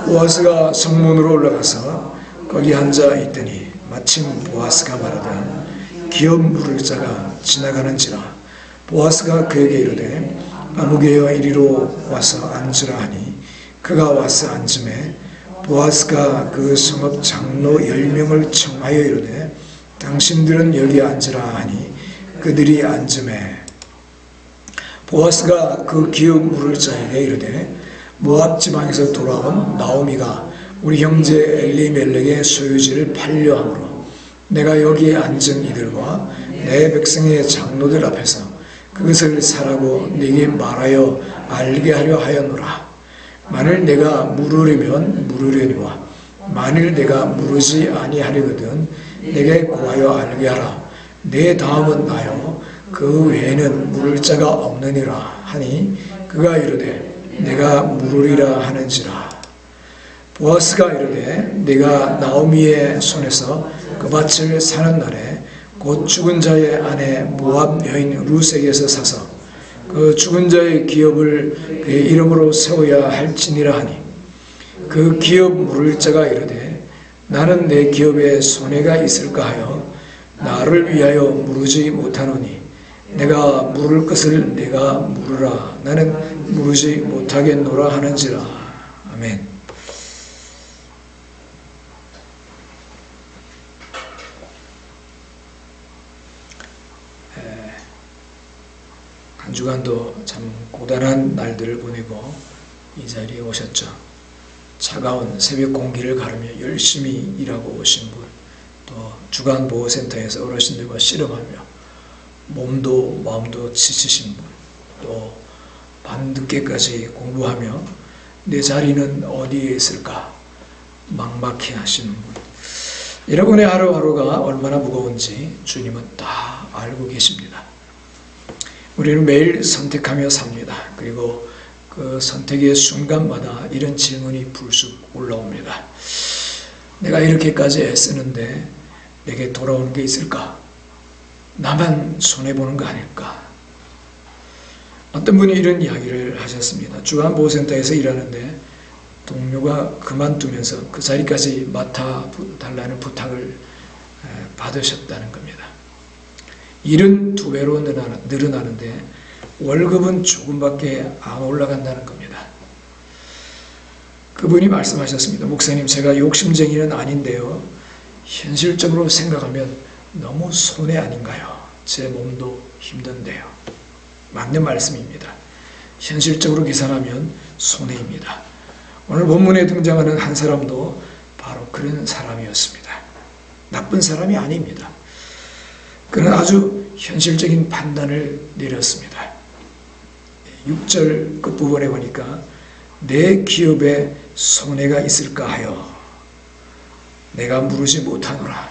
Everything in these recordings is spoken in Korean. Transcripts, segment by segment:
보아스가 성문으로 올라가서 거기 앉아 있더니 마침 보아스가 말하되 기업 물을 자가 지나가는지라. 보아스가 그에게 이르되 아무개여 이리로 와서 앉으라 하니 그가 와서 앉음에 보아스가 그 성읍 장로 10명을 청하여 이르되 당신들은 여기 앉으라 하니 그들이 앉음에 보아스가 그 기업 물을 자에게 이르되 모압 지방에서 돌아온 나오미가 우리 형제 엘리멜렉의 소유지를 팔려 함으로 내가 여기에 앉은 이들과 내 백성의 장로들 앞에서 그것을 사라고 네게 말하여 알게 하려 하였노라. 만일 내가 물으려면 물으려니와 만일 내가 물으지 아니하려거든 내게 고하여 알게 하라. 내 다음은 나요 그 외에는 물을 자가 없느니라 하니 그가 이르되 내가 물으리라 하는지라. 보아스가 이르되 내가 나오미의 손에서 그 밭을 사는 날에 곧 죽은 자의 아내 모압 여인 룻에게서 사서 그 죽은 자의 기업을 그의 이름으로 세워야 할지니라 하니 그 기업 물을 자가 이르되 나는 내 기업에 손해가 있을까 하여 나를 위하여 물으지 못하노니 내가 물을 것을 내가 물으라. 나는 물으지 못하겠노라 하는지라. 아멘. 한 주간도 참 고단한 날들을 보내고 이 자리에 오셨죠. 차가운 새벽 공기를 가르며 열심히 일하고 오신 분, 또 주간보호센터에서 어르신들과 씨름하며 몸도 마음도 지치신 분, 또 밤늦게까지 공부하며 내 자리는 어디에 있을까 막막해 하시는 분, 여러분의 하루하루가 얼마나 무거운지 주님은 다 알고 계십니다. 우리는 매일 선택하며 삽니다. 그리고 그 선택의 순간마다 이런 질문이 불쑥 올라옵니다. 내가 이렇게까지 애쓰는데 내게 돌아오는 게 있을까? 나만 손해보는 거 아닐까? 어떤 분이 이런 이야기를 하셨습니다. 주간보호센터에서 일하는데 동료가 그만두면서 그 자리까지 맡아달라는 부탁을 받으셨다는 겁니다. 일은 2배로 늘어나는데 월급은 조금밖에 안 올라간다는 겁니다. 그분이 말씀하셨습니다. 목사님, 제가 욕심쟁이는 아닌데요. 현실적으로 생각하면 너무 손해 아닌가요? 제 몸도 힘든데요. 맞는 말씀입니다. 현실적으로 계산하면 손해입니다. 오늘 본문에 등장하는 한 사람도 바로 그런 사람이었습니다. 나쁜 사람이 아닙니다. 그는 아주 현실적인 판단을 내렸습니다. 6절 끝부분에 보니까 내 기업에 손해가 있을까 하여 내가 물으지 못하노라.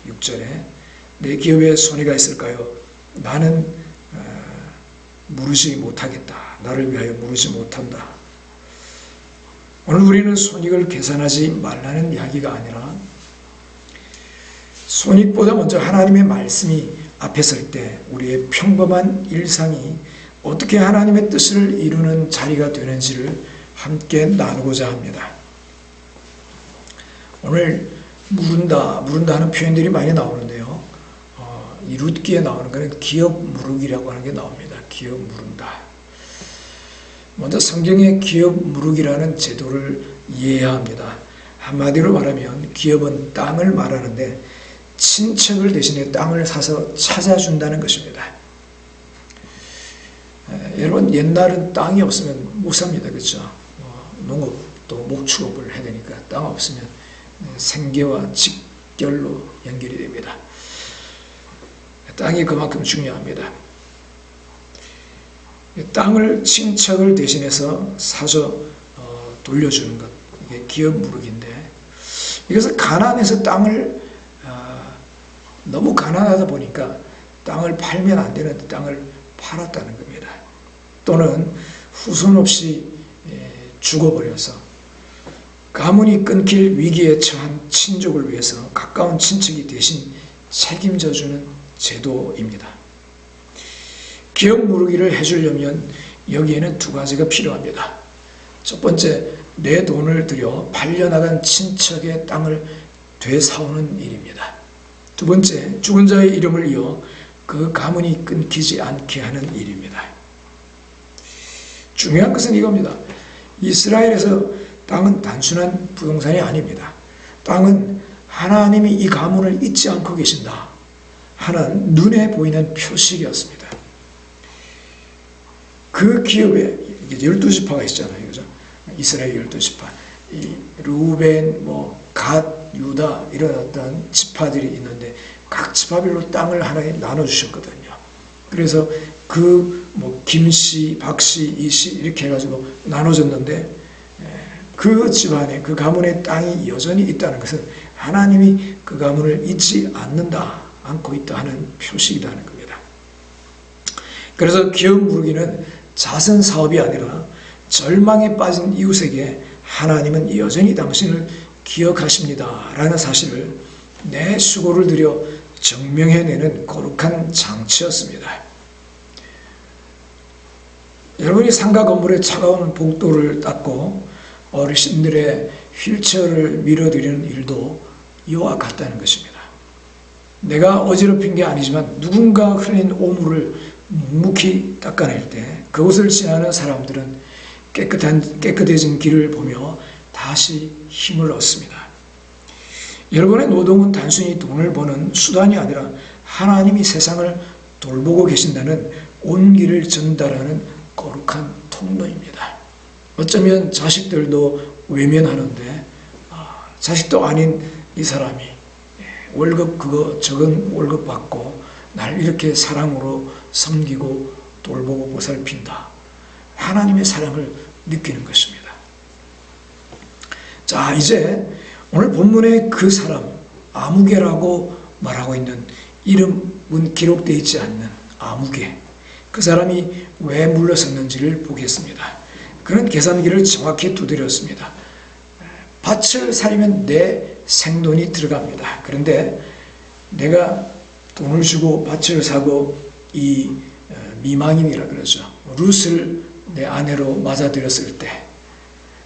6절에 내 기업에 손해가 있을까요? 나는 물으지 못하겠다. 나를 위하여 물으지 못한다. 오늘 우리는 손익을 계산하지 말라는 이야기가 아니라 손익보다 먼저 하나님의 말씀이 앞에 설 때 우리의 평범한 일상이 어떻게 하나님의 뜻을 이루는 자리가 되는지를 함께 나누고자 합니다. 오늘 물은다 하는 표현들이 많이 나오는데요. 이 룻기에 나오는 것은 기업 무르기라고 하는 게 나옵니다. 기업 무른다. 먼저 성경의 기업 무르기라는 제도를 이해해야 합니다. 한마디로 말하면 기업은 땅을 말하는데 친척을 대신해 땅을 사서 찾아준다는 것입니다. 여러분, 옛날은 땅이 없으면 못 삽니다. 그렇죠? 농업도 목축업을 해야 되니까 땅 없으면 생계와 직결로 연결이 됩니다. 땅이 그만큼 중요합니다. 땅을 친척을 대신해서 사서 돌려주는 것, 이게 기업 무르기인데, 이것은 가난해서 땅을 너무 가난하다 보니까 땅을 팔면 안 되는데 땅을 팔았다는 겁니다. 또는 후손 없이 죽어버려서 가문이 끊길 위기에 처한 친족을 위해서 가까운 친척이 대신 책임져주는 제도입니다. 기업 무르기를 해주려면 여기에는 2가지가 필요합니다. 첫 번째, 내 돈을 들여 팔려나간 친척의 땅을 되사오는 일입니다. 두 번째, 죽은 자의 이름을 이어 그 가문이 끊기지 않게 하는 일입니다. 중요한 것은 이겁니다. 이스라엘에서 땅은 단순한 부동산이 아닙니다. 땅은 하나님이 이 가문을 잊지 않고 계신다 하는 눈에 보이는 표식이었습니다. 그 기업에 12지파가 있잖아요. 그죠? 이스라엘 12지파. 이 루벤, 갓, 유다 이런 어떤 지파들이 있는데 각 지파별로 땅을 하나에 나눠주셨거든요. 그래서 김씨, 박씨, 이씨 이렇게 해가지고 나눠졌는데 그 집안에 그 가문의 땅이 여전히 있다는 것은 하나님이 그 가문을 잊지 않고 있다 하는 표식이라는 겁니다. 그래서 기업 무르기는 자선 사업이 아니라 절망에 빠진 이웃에게 하나님은 여전히 당신을 기억하십니다 라는 사실을 내 수고를 들여 증명해내는 거룩한 장치였습니다. 여러분이 상가 건물에 차가운 복도를 닦고 어르신들의 휠체어를 밀어드리는 일도 이와 같다는 것입니다. 내가 어지럽힌 게 아니지만 누군가 흘린 오물을 묵묵히 닦아낼 때 그곳을 지나는 사람들은 깨끗해진 길을 보며 다시 힘을 얻습니다. 여러분의 노동은 단순히 돈을 버는 수단이 아니라 하나님이 세상을 돌보고 계신다는 온기를 전달하는 거룩한 통로입니다. 어쩌면 자식들도 외면하는데 자식도 아닌 이 사람이 월급 적은 월급 받고 날 이렇게 사랑으로 섬기고 돌보고 보살핀다. 하나님의 사랑을 느끼는 것입니다. 자, 이제 오늘 본문의 그 사람 아무개라고 말하고 있는 이름은 기록되어 있지 않는 아무개, 그 사람이 왜 물러섰는지를 보겠습니다. 그는 계산기를 정확히 두드렸습니다. 밭을 사려면 내 생돈이 들어갑니다. 그런데 내가 돈을 주고 밭을 사고 이 미망인이라 그러죠. 룻을 내 아내로 맞아들였을 때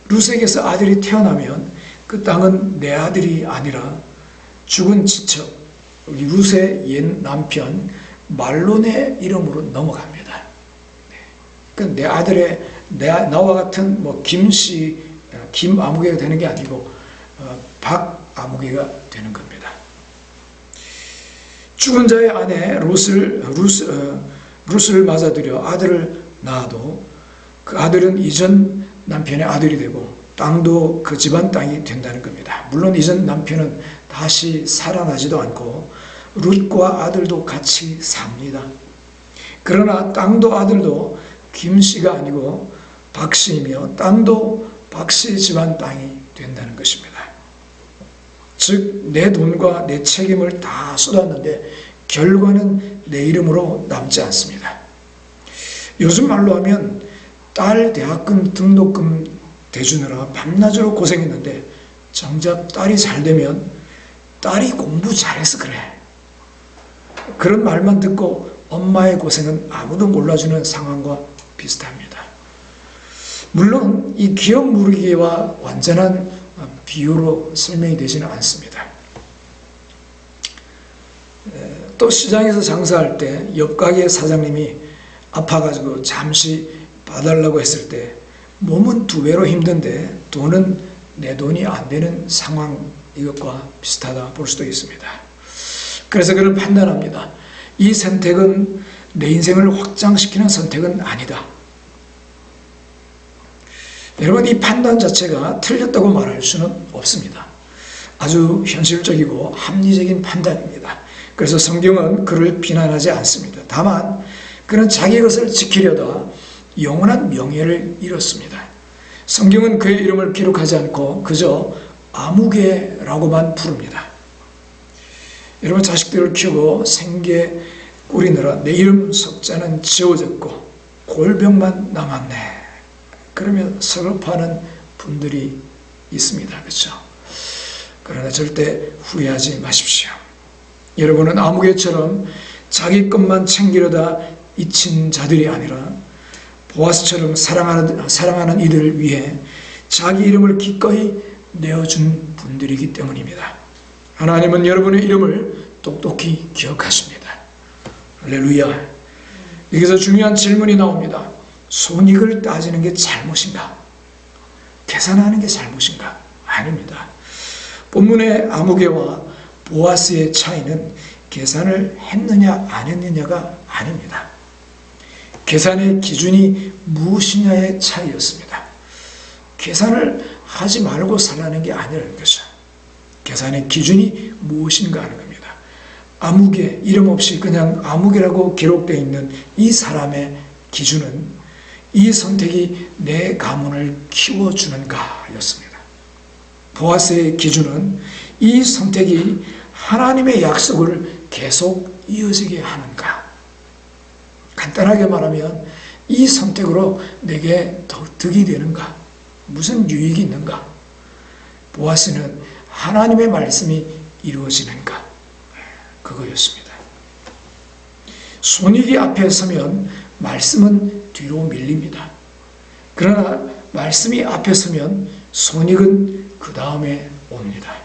룻에게서 아들이 태어나면 그 땅은 내 아들이 아니라 죽은 친척 룻의 옛 남편 말론의 이름으로 넘어갑니다. 내 아들의 나와 같은 김씨, 김아무개가 되는 게 아니고 박아무개가 되는 겁니다. 죽은 자의 아내 룻을 맞아들여 아들을 낳아도 그 아들은 이전 남편의 아들이 되고 땅도 그 집안 땅이 된다는 겁니다. 물론 이전 남편은 다시 살아나지도 않고 룻과 아들도 같이 삽니다. 그러나 땅도 아들도 김씨가 아니고 박씨이며 땅도 박씨 집안 땅이 된다는 것입니다. 즉 내 돈과 내 책임을 다 쏟았는데 결과는 내 이름으로 남지 않습니다. 요즘 말로 하면 딸 대학금 등록금 대주느라 밤낮으로 고생했는데 정작 딸이 잘 되면 딸이 공부 잘해서 그래. 그런 말만 듣고 엄마의 고생은 아무도 몰라주는 상황과 비슷합니다. 물론 이 기업 무르기와 완전한 비유로 설명이 되지는 않습니다. 또 시장에서 장사할 때 옆 가게 사장님이 아파가지고 잠시 봐달라고 했을 때 몸은 2배로 힘든데 돈은 내 돈이 안 되는 상황, 이것과 비슷하다 볼 수도 있습니다. 그래서 그는 판단합니다. 이 선택은 내 인생을 확장시키는 선택은 아니다. 여러분, 이 판단 자체가 틀렸다고 말할 수는 없습니다. 아주 현실적이고 합리적인 판단입니다. 그래서 성경은 그를 비난하지 않습니다. 다만 그는 자기 것을 지키려다 영원한 명예를 잃었습니다. 성경은 그의 이름을 기록하지 않고 그저 아무개라고만 부릅니다. 여러분, 자식들을 키우고 생계 꾸리느라 내 이름 석자는 지워졌고 골병만 남았네. 그러면 서글퍼하는 분들이 있습니다. 그렇죠? 그러나 절대 후회하지 마십시오. 여러분은 아무개처럼 자기 것만 챙기려다 잊힌 자들이 아니라 보아스처럼 사랑하는 이들을 위해 자기 이름을 기꺼이 내어준 분들이기 때문입니다. 하나님은 여러분의 이름을 똑똑히 기억하십니다. 할렐루야. 여기서 중요한 질문이 나옵니다. 손익을 따지는 게 잘못인가? 계산하는 게 잘못인가? 아닙니다. 본문의 아무개와 보아스의 차이는 계산을 했느냐 안 했느냐가 아닙니다. 계산의 기준이 무엇이냐의 차이였습니다. 계산을 하지 말고 살라는 게 아니라는 거죠. 계산의 기준이 무엇인가 하는 겁니다. 아무개, 이름 없이 그냥 아무개라고 기록되어 있는 이 사람의 기준은 이 선택이 내 가문을 키워주는가 였습니다. 보아스의 기준은 이 선택이 하나님의 약속을 계속 이어지게 하는가. 간단하게 말하면 이 선택으로 내게 더 득이 되는가, 무슨 유익이 있는가. 보아스는 하나님의 말씀이 이루어지는가, 그거였습니다. 손익이 앞에 서면 말씀은 뒤로 밀립니다. 그러나 말씀이 앞에 서면 손익은 그 다음에 옵니다.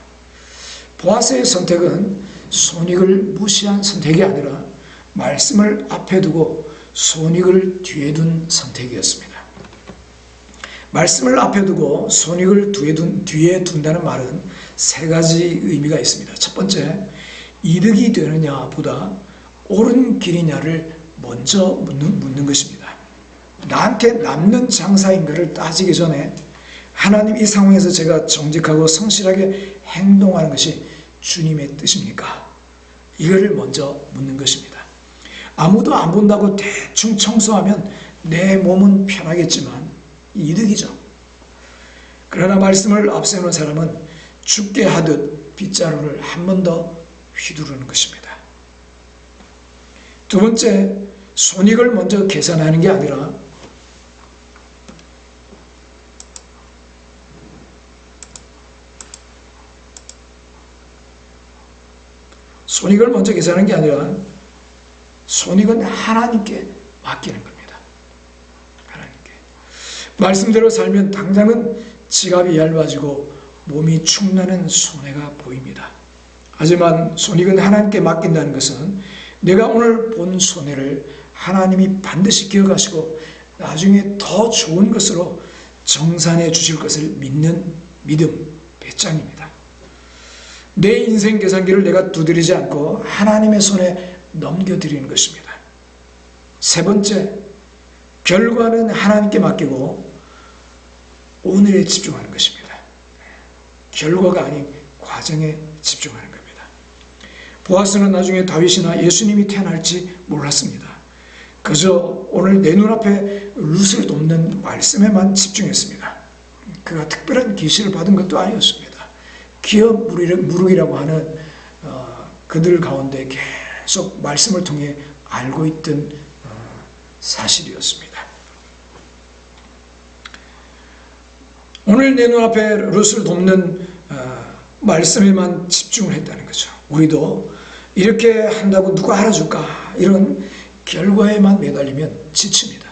보아스의 선택은 손익을 무시한 선택이 아니라 말씀을 앞에 두고 손익을 뒤에 둔 선택이었습니다. 말씀을 앞에 두고 손익을 뒤에 둔다는 말은 세 가지 의미가 있습니다. 첫 번째, 이득이 되느냐보다 옳은 길이냐를 먼저 묻는 것입니다. 나한테 남는 장사인가를 따지기 전에 하나님, 이 상황에서 제가 정직하고 성실하게 행동하는 것이 주님의 뜻입니까? 이거를 먼저 묻는 것입니다. 아무도 안 본다고 대충 청소하면 내 몸은 편하겠지만 이득이죠. 그러나 말씀을 앞세우는 사람은 죽게 하듯 빗자루를 한 번 더 휘두르는 것입니다. 두 번째, 손익을 먼저 계산하는 게 아니라 손익을 먼저 계산하는 게 아니라 손익은 하나님께 맡기는 겁니다. 하나님께. 말씀대로 살면 당장은 지갑이 얇아지고 몸이 축나는 손해가 보입니다. 하지만 손익은 하나님께 맡긴다는 것은 내가 오늘 본 손해를 하나님이 반드시 기억하시고 나중에 더 좋은 것으로 정산해 주실 것을 믿는 믿음, 배짱입니다. 내 인생 계산기를 내가 두드리지 않고 하나님의 손에 넘겨드리는 것입니다. 세 번째, 결과는 하나님께 맡기고 오늘에 집중하는 것입니다. 결과가 아닌 과정에 집중하는 겁니다. 보아스는 나중에 다윗이나 예수님이 태어날지 몰랐습니다. 그저 오늘 내 눈앞에 룻을 돕는 말씀에만 집중했습니다. 그가 특별한 계시를 받은 것도 아니었습니다. 기업 무룩이라고 하는 그들 가운데 계속 말씀을 통해 알고 있던 사실이었습니다. 오늘 내 눈앞에 룻을 돕는 말씀에만 집중을 했다는 거죠. 우리도 이렇게 한다고 누가 알아줄까, 이런 결과에만 매달리면 지칩니다.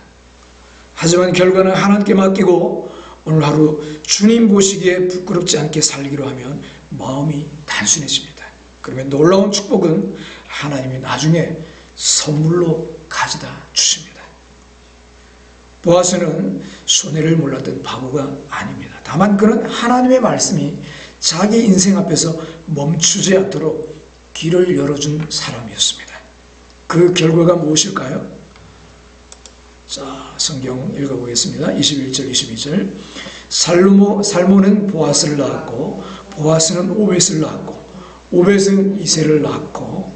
하지만 결과는 하나님께 맡기고 오늘 하루 주님 보시기에 부끄럽지 않게 살기로 하면 마음이 단순해집니다. 그러면 놀라운 축복은 하나님이 나중에 선물로 가져다 주십니다. 보아스는 손해를 몰랐던 바보가 아닙니다. 다만 그는 하나님의 말씀이 자기 인생 앞에서 멈추지 않도록 길을 열어준 사람이었습니다. 그 결과가 무엇일까요? 자, 성경 읽어보겠습니다. 21절, 22절. 살모는 보아스를 낳았고, 보아스는 오벳을 낳았고, 오벳은 이새를 낳았고,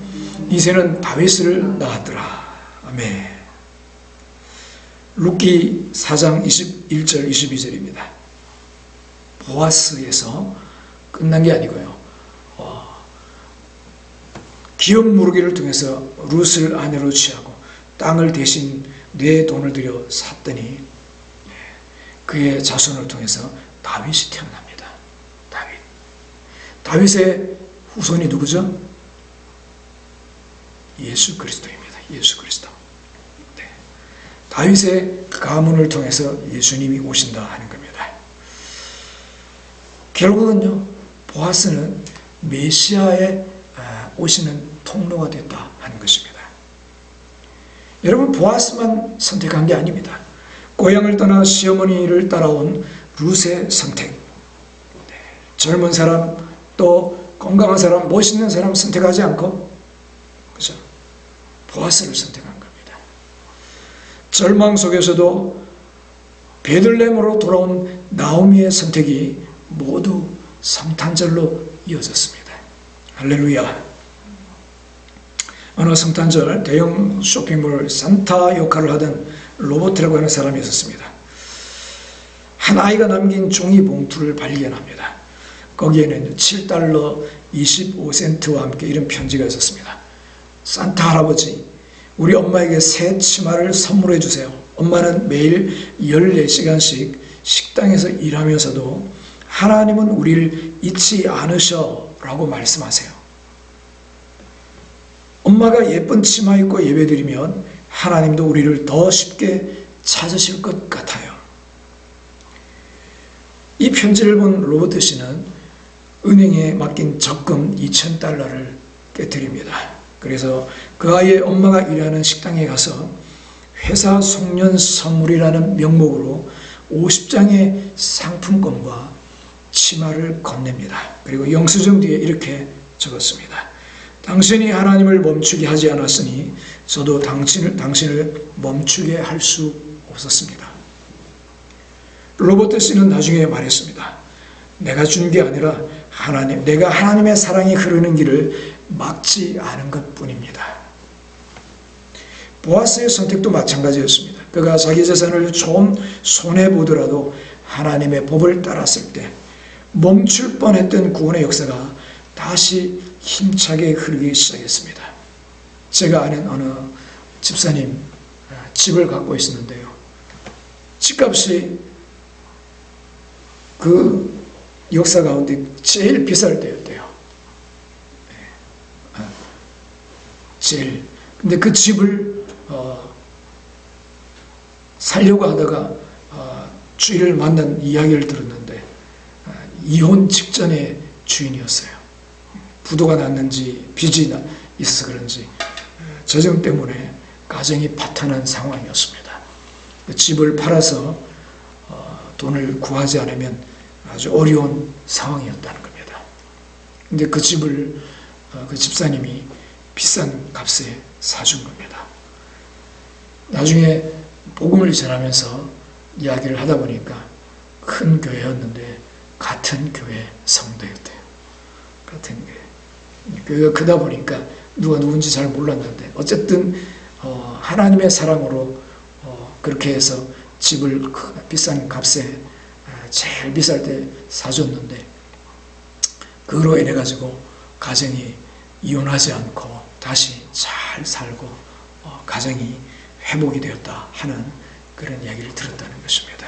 이새는 다윗을 낳았더라. 아멘. 룻기 4장 21절, 22절입니다. 보아스에서 끝난 게 아니고요. 기업 무르기를 통해서 룻을 아내로 취하고 땅을 대신 내 돈을 들여 샀더니 그의 자손을 통해서 다윗이 태어납니다. 다윗의 후손이 누구죠? 예수 그리스도입니다. 예수 그리스도. 네. 다윗의 가문을 통해서 예수님이 오신다 하는 겁니다. 결국은요, 보아스는 메시아의 오시는 통로가 됐다 하는 것입니다. 여러분, 보아스만 선택한 게 아닙니다. 고향을 떠나 시어머니를 따라온 룻의 선택, 젊은 사람, 또 건강한 사람, 멋있는 사람 선택하지 않고, 그죠? 보아스를 선택한 겁니다. 절망 속에서도 베들레헴으로 돌아온 나오미의 선택이 모두 성탄절로 이어졌습니다. 할렐루야. 어느 성탄절 대형 쇼핑몰 산타 역할을 하던 로버트라고 하는 사람이 있었습니다. 한 아이가 남긴 종이 봉투를 발견합니다. 거기에는 $7 25센트와 함께 이런 편지가 있었습니다. 산타 할아버지, 우리 엄마에게 새 치마를 선물해 주세요. 엄마는 매일 14시간씩 식당에서 일하면서도 하나님은 우리를 잊지 않으셔 라고 말씀하세요. 엄마가 예쁜 치마 입고 예배드리면 하나님도 우리를 더 쉽게 찾으실 것 같아요. 이 편지를 본 로버트 씨는 은행에 맡긴 적금 $2,000를 깨뜨립니다. 그래서 그 아이의 엄마가 일하는 식당에 가서 회사 송년 선물이라는 명목으로 50장의 상품권과 치마를 건넵니다. 그리고 영수증 뒤에 이렇게 적었습니다. 당신이 하나님을 멈추게 하지 않았으니 저도 당신을 멈추게 할 수 없었습니다. 로버트 씨는 나중에 말했습니다. 내가 준 게 아니라 내가 하나님의 사랑이 흐르는 길을 막지 않은 것뿐입니다. 보아스의 선택도 마찬가지였습니다. 그가 자기 재산을 좀 손해보더라도 하나님의 법을 따랐을 때 멈출 뻔했던 구원의 역사가 다시 힘차게 흐르기 시작했습니다. 제가 아는 어느 집사님 집을 갖고 있었는데요. 집값이 그 역사 가운데 제일 비쌀 때였대요. 제일. 근데 그 집을 살려고 하다가 주인을 만난 이야기를 들었는데 이혼 직전의 주인이었어요. 부도가 났는지 빚이 있어서 그런지 재정 때문에 가정이 파탄한 상황이었습니다. 그 집을 팔아서 돈을 구하지 않으면 아주 어려운 상황이었다는 겁니다. 근데 그 집을 그 집사님이 비싼 값에 사준 겁니다. 나중에 복음을 전하면서 이야기를 하다 보니까 큰 교회였는데 같은 교회 성도였대요. 같은 교회. 교회가 크다 보니까 누가 누군지 잘 몰랐는데 어쨌든 하나님의 사랑으로 그렇게 해서 집을 비싼 값에 제일 비쌀 때 사줬는데 그로 인해 가지고 가정이 이혼하지 않고 다시 잘 살고 가정이 회복이 되었다 하는 그런 이야기를 들었다는 것입니다.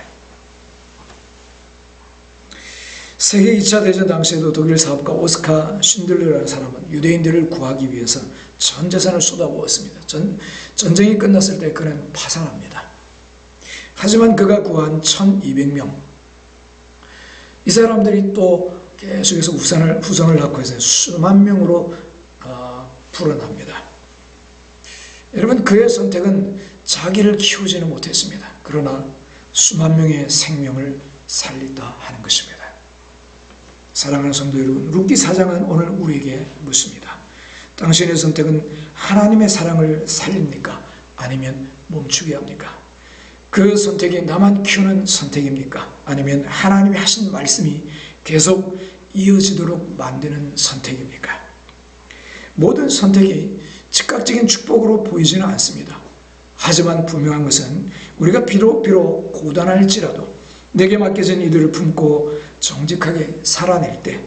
세계 2차 대전 당시에도 독일 사업가 오스카 쉰들러라는 사람은 유대인들을 구하기 위해서 전 재산을 쏟아부었습니다. 전쟁이 끝났을 때 그는 파산합니다. 하지만 그가 구한 1200명, 이 사람들이 또 계속해서 후손을 낳고 해서 수만 명으로 불어납니다. 여러분, 그의 선택은 자기를 키우지는 못했습니다. 그러나 수만 명의 생명을 살렸다 하는 것입니다. 사랑하는 성도 여러분, 룻기 4장은 오늘 우리에게 묻습니다. 당신의 선택은 하나님의 사랑을 살립니까? 아니면 멈추게 합니까? 그 선택이 나만 키우는 선택입니까? 아니면 하나님이 하신 말씀이 계속 이어지도록 만드는 선택입니까? 모든 선택이 즉각적인 축복으로 보이지는 않습니다. 하지만 분명한 것은 우리가 비록 고단할지라도 내게 맡겨진 이들을 품고 정직하게 살아낼 때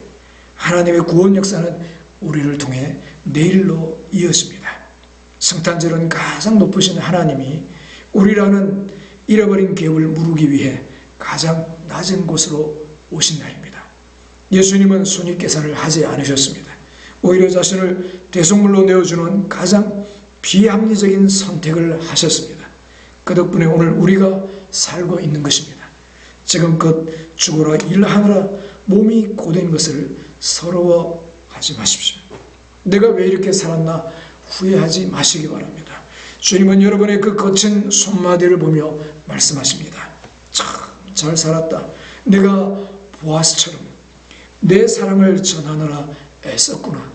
하나님의 구원 역사는 우리를 통해 내일로 이어집니다. 성탄절은 가장 높으신 하나님이 우리라는 잃어버린 계획을 물기 위해 가장 낮은 곳으로 오신 날입니다. 예수님은 손익계산을 하지 않으셨습니다. 오히려 자신을 대속물로 내어주는 가장 비합리적인 선택을 하셨습니다. 그 덕분에 오늘 우리가 살고 있는 것입니다. 지금껏 죽으라 일하느라 몸이 고된 것을 서러워하지 마십시오. 내가 왜 이렇게 살았나 후회하지 마시기 바랍니다. 주님은 여러분의 그 거친 손마디를 보며 말씀하십니다. 참 잘 살았다. 내가 보아스처럼 내 사랑을 전하느라 애썼구나.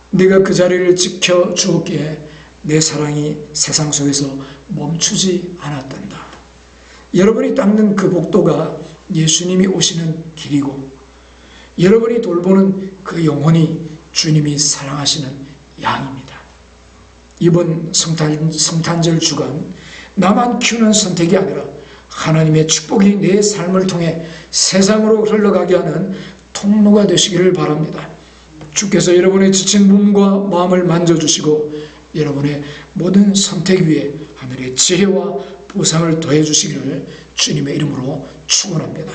네가 그 자리를 지켜주었기에 내 사랑이 세상 속에서 멈추지 않았단다. 여러분이 닦는 그 복도가 예수님이 오시는 길이고, 여러분이 돌보는 그 영혼이 주님이 사랑하시는 양입니다. 이번 성탄절 주간 나만 키우는 선택이 아니라 하나님의 축복이 내 삶을 통해 세상으로 흘러가게 하는 통로가 되시기를 바랍니다. 주께서 여러분의 지친 몸과 마음을 만져주시고 여러분의 모든 선택 위에 하늘의 지혜와 보상을 더해 주시기를 주님의 이름으로 축원합니다.